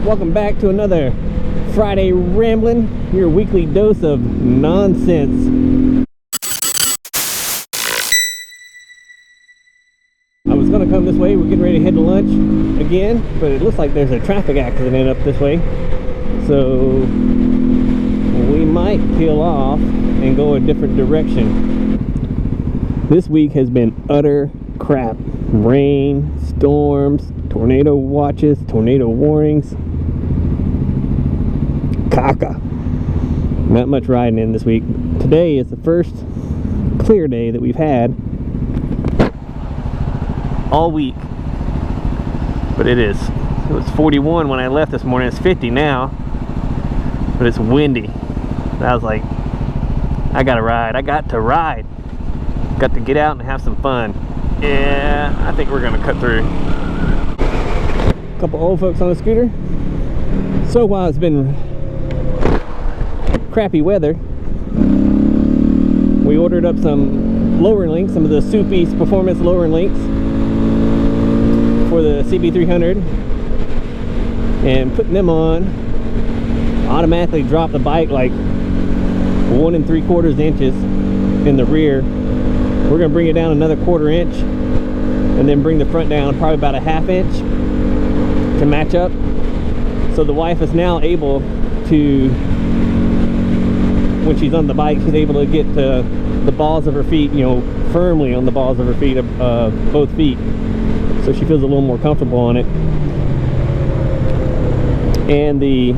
Welcome back to another Friday Rambling, your weekly dose of nonsense. I was gonna come this way, we're getting ready to head to lunch again, but it looks like there's a traffic accident up this way. So we might peel off and go a different direction. This week has been utter crap. Rain, storms, tornado watches, tornado warnings. Caca. Not much riding in this week. Today is the first clear day that we've had all week. But it was 41 when I left this morning. It's 50 now. But it's windy. And I was like, I gotta ride. I got to ride. Got to get out and have some fun. Yeah, I think we're gonna cut through. A couple old folks on a scooter. So while it's been crappy weather, we ordered up some lowering links, some of the Soupy's performance lowering links for the CB300, and putting them on automatically dropped the bike like 1 3/4 inches in the rear. We're gonna bring it down another 1/4 inch and then bring the front down probably about a 1/2 inch to match up. So the wife is now able to, when she's on the bike, she's able to get the balls of her feet, you know, firmly on the balls of her feet, both feet. So she feels a little more comfortable on it. And the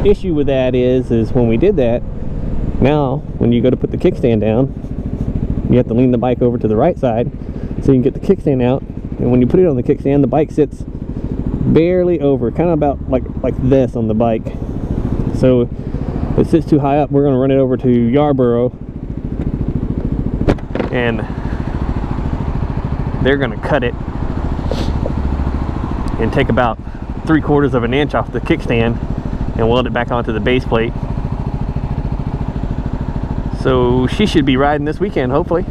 issue with that is when we did that, now when you go to put the kickstand down, you have to lean the bike over to the right side so you can get the kickstand out. And when you put it on the kickstand, the bike sits barely over, kind of about like this on the bike. So if it sits too high up, we're going to run it over to Yarborough, and they're going to cut it and take about 3/4 of an inch off the kickstand and weld it back onto the base plate. So she should be riding this weekend, hopefully.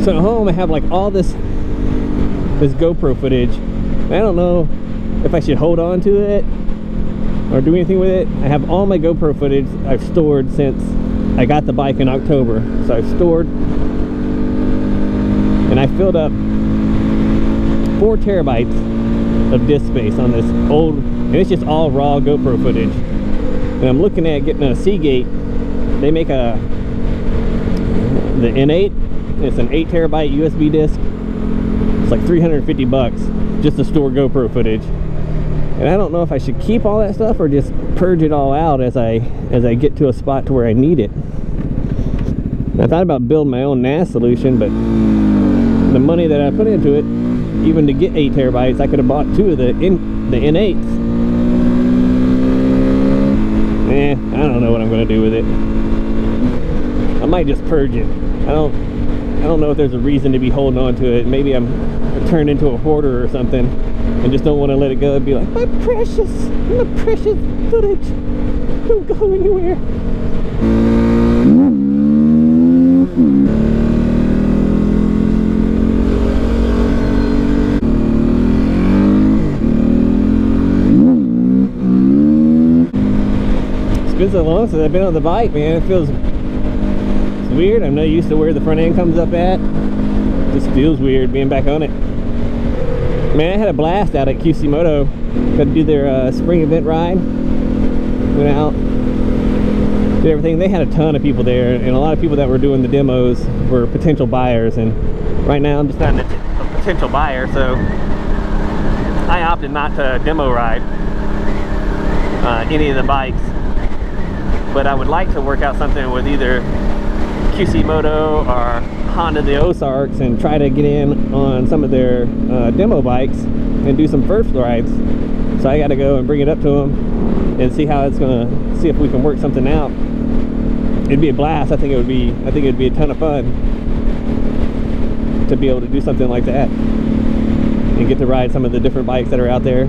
So at home I have like all this GoPro footage. I don't know if I should hold on to it or do anything with it. I have all my GoPro footage I've stored since I got the bike in October. So I've stored, and I filled up 4 terabytes of disk space on this old, and it's just all raw GoPro footage. And I'm looking at getting a Seagate. They make the N8. It's an 8 terabyte USB disk. It's like 350 bucks just to store GoPro footage. And I don't know if I should keep all that stuff or just purge it all out as I get to a spot to where I need it. I thought about building my own NAS solution, but the money that I put into it, even to get 8 terabytes, I could have bought 2 of the N8s. I don't know what I'm going to do with it. I might just purge it. I don't know if there's a reason to be holding on to it. Maybe I'm turned into a hoarder or something and just don't want to let it go and be like, my precious footage, don't go anywhere. It's been so long since I've been on the bike, man. It feels weird. I'm not used to where the front end comes up at. It just feels weird being back on it. Man, I had a blast out at QC Moto. Got to do their spring event ride. Went out, did everything. They had a ton of people there, and a lot of people that were doing the demos were potential buyers. And right now I'm just not a potential buyer, so I opted not to demo ride any of the bikes. But I would like to work out something with either QC Moto or Honda the Ozarks and try to get in on some of their demo bikes and do some first rides. So I got to go and bring it up to them and see how it's gonna, see if we can work something out. It'd be a blast. I think it'd be a ton of fun to be able to do something like that and get to ride some of the different bikes that are out there.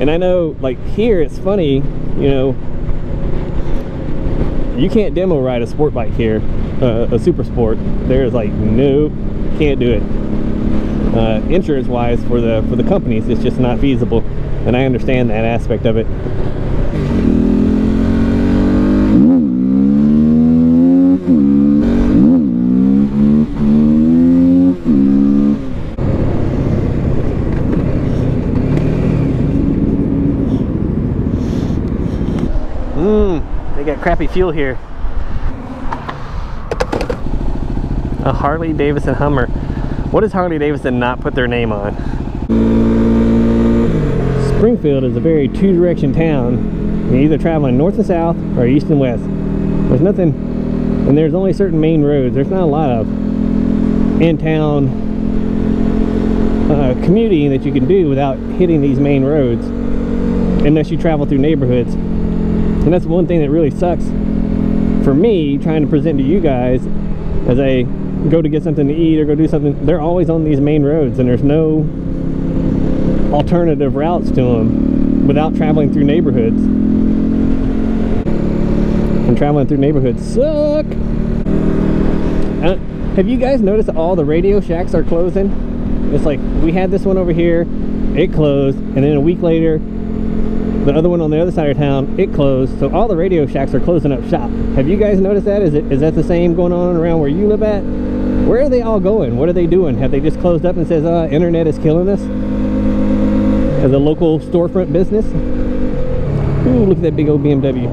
And I know, like, here it's funny, you know, you can't demo ride a sport bike here, a super sport. There's like, nope, can't do it. insurance wise for the companies. It's just not feasible, and I understand that aspect of it. They got crappy fuel here. A Harley Davidson Hummer. What does Harley Davidson not put their name on? Springfield is a very two-direction town. You're either traveling north and south or east and west. There's nothing, and there's only certain main roads. There's not a lot of in-town commuting that you can do without hitting these main roads, unless you travel through neighborhoods. And that's one thing that really sucks for me, trying to present to you guys as I go to get something to eat or go do something. They're always on these main roads, and there's no alternative routes to them without traveling through neighborhoods. And traveling through neighborhoods suck. Have you guys noticed that all the Radio Shacks are closing? It's like, we had this one over here, it closed, and then a week later the other one on the other side of town, it closed. So all the Radio Shacks are closing up shop. Have you guys noticed that? Is that the same going on around where you live at? Where are they all going? What are they doing? Have they just closed up and says, internet is killing us as a local storefront business? Ooh, look at that big old BMW.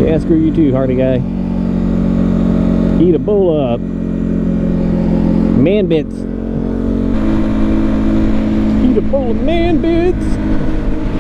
Yeah, screw you too, Hardy guy. Eat a bowl up. Man bits. Eat a bowl of man bits.